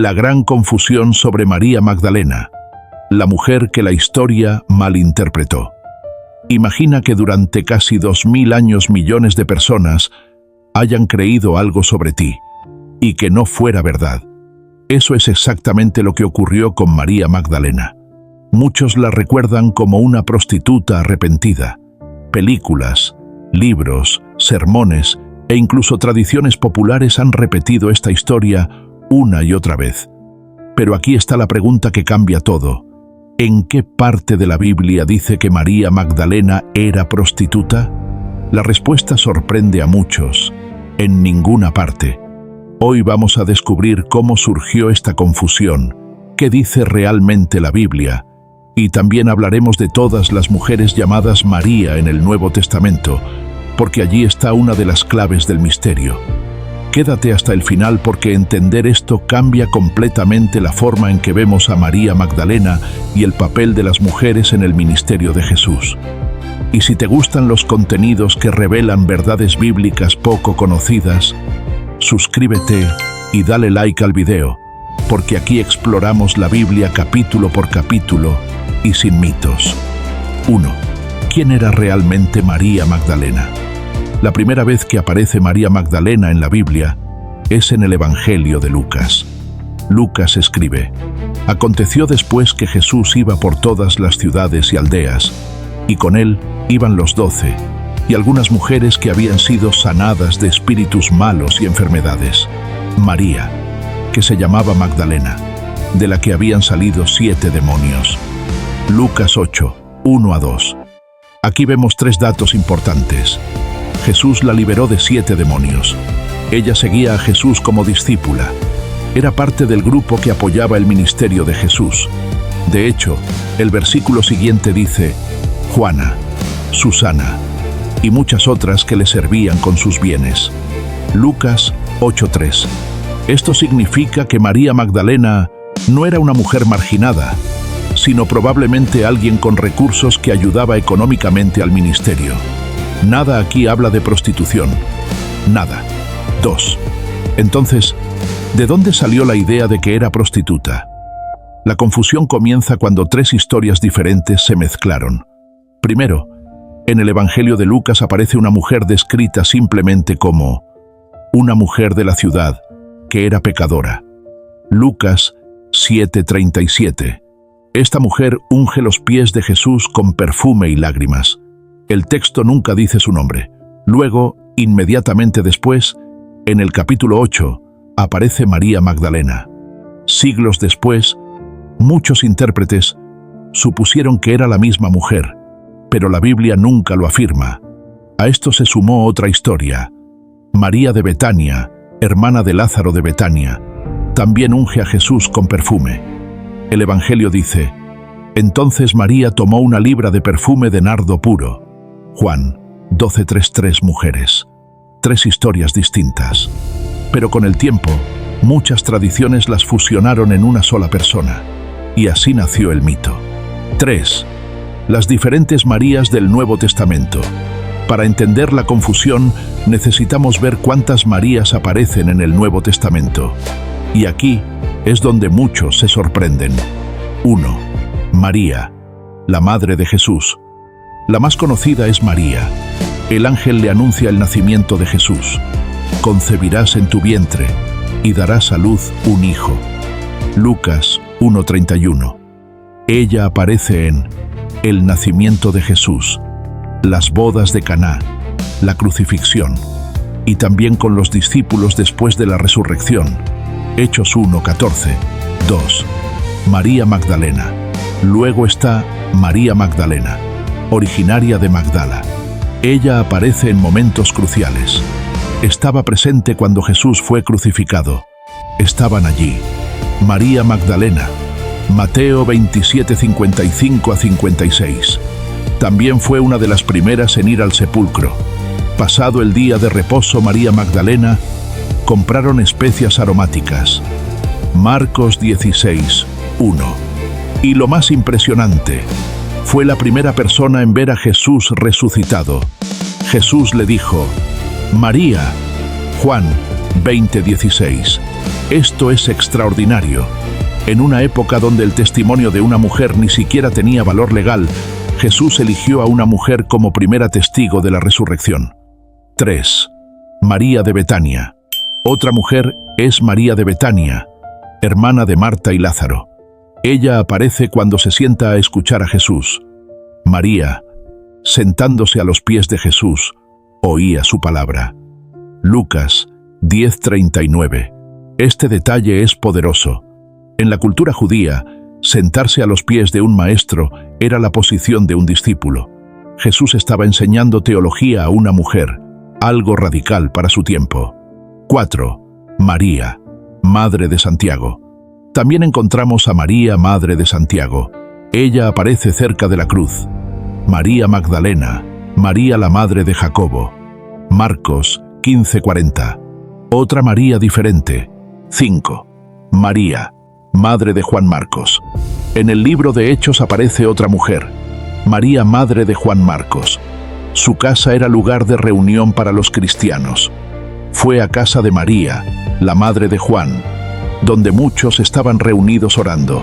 La gran confusión sobre María Magdalena, la mujer que la historia malinterpretó. Imagina que durante casi 2000 años millones de personas hayan creído algo sobre ti y que no fuera verdad. Eso es exactamente lo que ocurrió con María Magdalena. Muchos la recuerdan como una prostituta arrepentida. Películas, libros, sermones e incluso tradiciones populares han repetido esta historia una y otra vez. Pero aquí está la pregunta que cambia todo. ¿En qué parte de la Biblia dice que María Magdalena era prostituta? La respuesta sorprende a muchos. En ninguna parte. Hoy vamos a descubrir cómo surgió esta confusión, qué dice realmente la Biblia, y también hablaremos de todas las mujeres llamadas María en el Nuevo Testamento, porque allí está una de las claves del misterio. Quédate hasta el final porque entender esto cambia completamente la forma en que vemos a María Magdalena y el papel de las mujeres en el ministerio de Jesús. Y si te gustan los contenidos que revelan verdades bíblicas poco conocidas, suscríbete y dale like al video, porque aquí exploramos la Biblia capítulo por capítulo y sin mitos. 1. ¿Quién era realmente María Magdalena? La primera vez que aparece María Magdalena en la Biblia es en el Evangelio de Lucas. Lucas escribe: Aconteció después que Jesús iba por todas las ciudades y aldeas, y con él iban los 12, y algunas mujeres que habían sido sanadas de espíritus malos y enfermedades. María, que se llamaba Magdalena, de la que habían salido 7 demonios. Lucas 8, 1-2. Aquí vemos 3 datos importantes. Jesús la liberó de 7 demonios. Ella seguía a Jesús como discípula. Era parte del grupo que apoyaba el ministerio de Jesús. De hecho, el versículo siguiente dice: Juana, Susana y muchas otras que le servían con sus bienes. Lucas 8:3. Esto significa que María Magdalena no era una mujer marginada, sino probablemente alguien con recursos que ayudaba económicamente al ministerio. Nada aquí habla de prostitución. Nada. 2. Entonces, ¿de dónde salió la idea de que era prostituta? La confusión comienza cuando 3 historias diferentes se mezclaron. Primero, en el Evangelio de Lucas aparece una mujer descrita simplemente como una mujer de la ciudad, que era pecadora. Lucas 7:37. Esta mujer unge los pies de Jesús con perfume y lágrimas. El texto nunca dice su nombre. Luego, inmediatamente después, en el capítulo 8, aparece María Magdalena. Siglos después, muchos intérpretes supusieron que era la misma mujer, pero la Biblia nunca lo afirma. A esto se sumó otra historia. María de Betania, hermana de Lázaro de Betania, también unge a Jesús con perfume. El Evangelio dice: Entonces María tomó una libra de perfume de nardo puro. Juan 12:3. Mujeres. 3 historias distintas. Pero con el tiempo, muchas tradiciones las fusionaron en una sola persona, y así nació el mito. 3. Las diferentes Marías del Nuevo Testamento. Para entender la confusión, necesitamos ver cuántas Marías aparecen en el Nuevo Testamento. Y aquí es donde muchos se sorprenden. 1. María, la madre de Jesús. La más conocida es María. El ángel le anuncia el nacimiento de Jesús. Concebirás en tu vientre y darás a luz un hijo. Lucas 1:31. Ella aparece en el nacimiento de Jesús, las bodas de Caná, la crucifixión, y también con los discípulos después de la resurrección. Hechos 1:14. 2. María Magdalena. Luego está María Magdalena, originaria de Magdala. Ella aparece en momentos cruciales. Estaba presente cuando Jesús fue crucificado. Estaban allí. María Magdalena. Mateo 27:55-56. También fue una de las primeras en ir al sepulcro. Pasado el día de reposo, María Magdalena compraron especias aromáticas. Marcos 16:1. Y lo más impresionante, fue la primera persona en ver a Jesús resucitado. Jesús le dijo: María. Juan 20:16. Esto es extraordinario. En una época donde el testimonio de una mujer ni siquiera tenía valor legal, Jesús eligió a una mujer como primera testigo de la resurrección. 3. María de Betania. Otra mujer es María de Betania, hermana de Marta y Lázaro. Ella aparece cuando se sienta a escuchar a Jesús. María, sentándose a los pies de Jesús, oía su palabra. Lucas 10:39. Este detalle es poderoso. En la cultura judía, sentarse a los pies de un maestro era la posición de un discípulo. Jesús estaba enseñando teología a una mujer, algo radical para su tiempo. 4. María, madre de Santiago. También encontramos a María, madre de Santiago. Ella aparece cerca de la cruz. María Magdalena, María la madre de Jacobo. Marcos 15:40. Otra María diferente. 5. María, madre de Juan Marcos. En el libro de Hechos aparece otra mujer, María, madre de Juan Marcos. Su casa era lugar de reunión para los cristianos. Fue a casa de María, la madre de Juan, donde muchos estaban reunidos orando.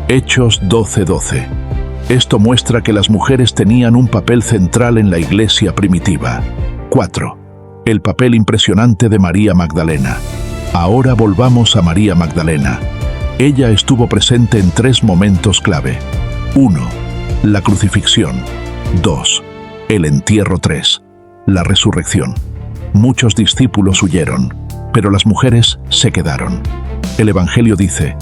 Hechos 12:12. Esto muestra que las mujeres tenían un papel central en la iglesia primitiva. 4. El papel impresionante de María Magdalena. Ahora volvamos a María Magdalena. Ella estuvo presente en 3 momentos clave. 1. La crucifixión. 2. El entierro. 3. La resurrección. Muchos discípulos huyeron, pero las mujeres se quedaron. El Evangelio dice: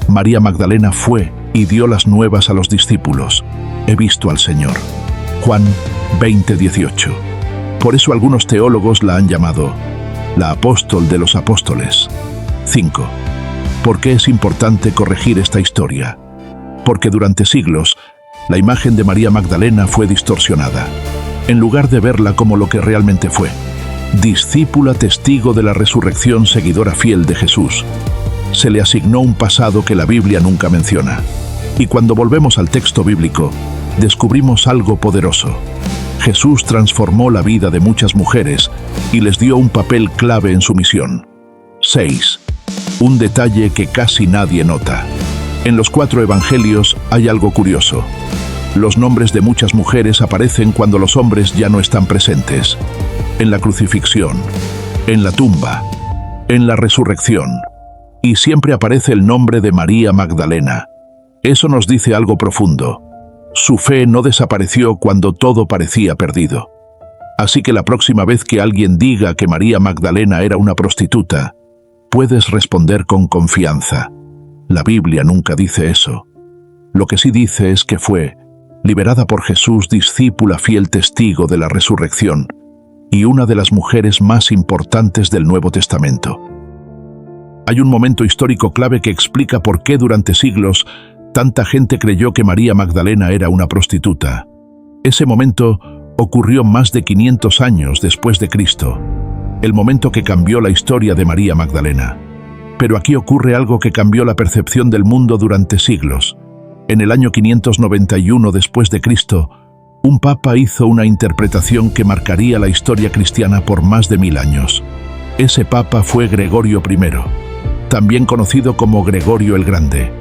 María Magdalena fue y dio las nuevas a los discípulos. He visto al Señor. Juan 20:18. Por eso algunos teólogos la han llamado la apóstol de los apóstoles. 5. ¿Por qué es importante corregir esta historia? Porque durante siglos, la imagen de María Magdalena fue distorsionada, en lugar de verla como lo que realmente fue: discípula testigo de la resurrección, seguidora fiel de Jesús. Se le asignó un pasado que la Biblia nunca menciona. Y cuando volvemos al texto bíblico, descubrimos algo poderoso. Jesús transformó la vida de muchas mujeres y les dio un papel clave en su misión. 6. Un detalle que casi nadie nota. En los 4 evangelios hay algo curioso. Los nombres de muchas mujeres aparecen cuando los hombres ya no están presentes. En la crucifixión, en la tumba, en la resurrección. Y siempre aparece el nombre de María Magdalena. Eso nos dice algo profundo. Su fe no desapareció cuando todo parecía perdido. Así que la próxima vez que alguien diga que María Magdalena era una prostituta, puedes responder con confianza: la Biblia nunca dice eso. Lo que sí dice es que fue, liberada por Jesús, discípula fiel testigo de la resurrección y una de las mujeres más importantes del Nuevo Testamento. Hay un momento histórico clave que explica por qué durante siglos tanta gente creyó que María Magdalena era una prostituta. Ese momento ocurrió más de 500 años después de Cristo, el momento que cambió la historia de María Magdalena. Pero aquí ocurre algo que cambió la percepción del mundo durante siglos. En el año 591 después de Cristo, un papa hizo una interpretación que marcaría la historia cristiana por más de 1000 años. Ese papa fue Gregorio I, también conocido como Gregorio el Grande.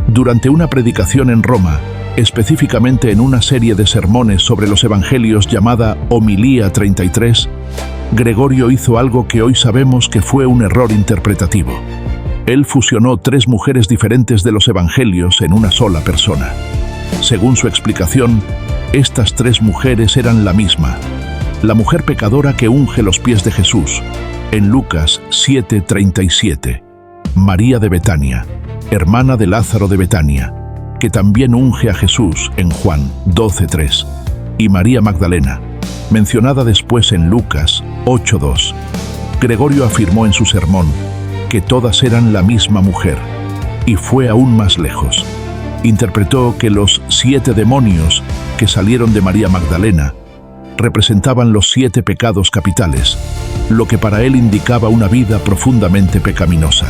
Durante una predicación en Roma, específicamente en una serie de sermones sobre los evangelios llamada Homilía 33, Gregorio hizo algo que hoy sabemos que fue un error interpretativo. Él fusionó 3 mujeres diferentes de los evangelios en una sola persona. Según su explicación, estas 3 mujeres eran la misma: la mujer pecadora que unge los pies de Jesús, en Lucas 7:37, María de Betania, hermana de Lázaro de Betania, que también unge a Jesús, en Juan 12:3, y María Magdalena, mencionada después en Lucas 8:2. Gregorio afirmó en su sermón que todas eran la misma mujer, y fue aún más lejos. Interpretó que los 7 demonios que salieron de María Magdalena representaban los 7 pecados capitales, lo que para él indicaba una vida profundamente pecaminosa.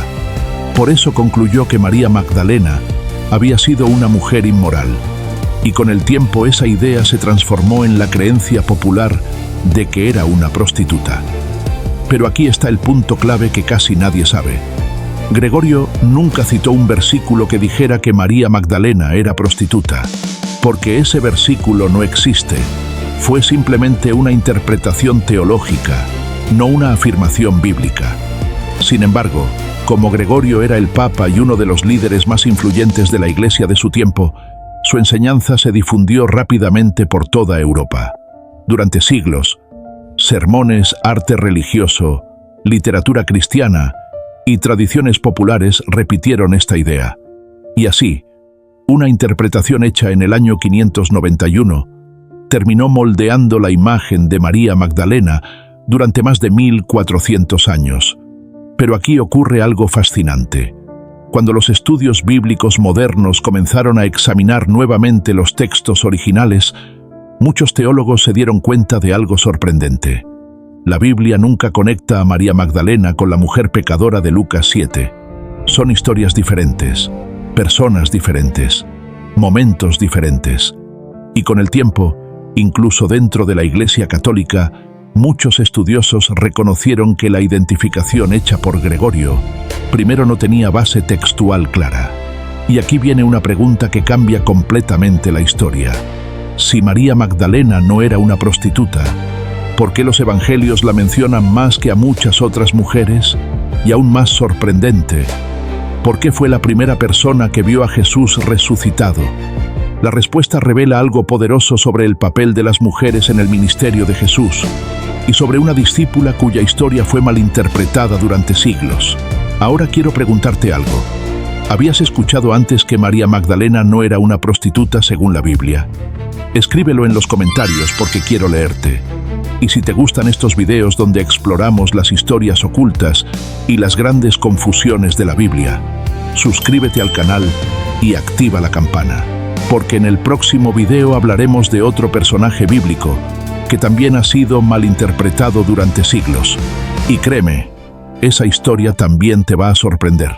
Por eso concluyó que María Magdalena había sido una mujer inmoral, y con el tiempo esa idea se transformó en la creencia popular de que era una prostituta. Pero aquí está el punto clave que casi nadie sabe. Gregorio nunca citó un versículo que dijera que María Magdalena era prostituta, porque ese versículo no existe. Fue simplemente una interpretación teológica, no una afirmación bíblica. Sin embargo, como Gregorio era el Papa y uno de los líderes más influyentes de la Iglesia de su tiempo, su enseñanza se difundió rápidamente por toda Europa. Durante siglos, sermones, arte religioso, literatura cristiana y tradiciones populares repitieron esta idea. Y así, una interpretación hecha en el año 591 terminó moldeando la imagen de María Magdalena durante más de 1400 años. Pero aquí ocurre algo fascinante. Cuando los estudios bíblicos modernos comenzaron a examinar nuevamente los textos originales, muchos teólogos se dieron cuenta de algo sorprendente. La Biblia nunca conecta a María Magdalena con la mujer pecadora de Lucas 7. Son historias diferentes, personas diferentes, momentos diferentes. Y con el tiempo, incluso dentro de la Iglesia Católica, muchos estudiosos reconocieron que la identificación hecha por Gregorio primero no tenía base textual clara. Y aquí viene una pregunta que cambia completamente la historia. Si María Magdalena no era una prostituta, ¿por qué los evangelios la mencionan más que a muchas otras mujeres? Y aún más sorprendente, ¿por qué fue la primera persona que vio a Jesús resucitado? La respuesta revela algo poderoso sobre el papel de las mujeres en el ministerio de Jesús y sobre una discípula cuya historia fue malinterpretada durante siglos. Ahora quiero preguntarte algo. ¿Habías escuchado antes que María Magdalena no era una prostituta según la Biblia? Escríbelo en los comentarios porque quiero leerte. Y si te gustan estos videos donde exploramos las historias ocultas y las grandes confusiones de la Biblia, suscríbete al canal y activa la campana, porque en el próximo video hablaremos de otro personaje bíblico que también ha sido malinterpretado durante siglos. Y créeme, esa historia también te va a sorprender.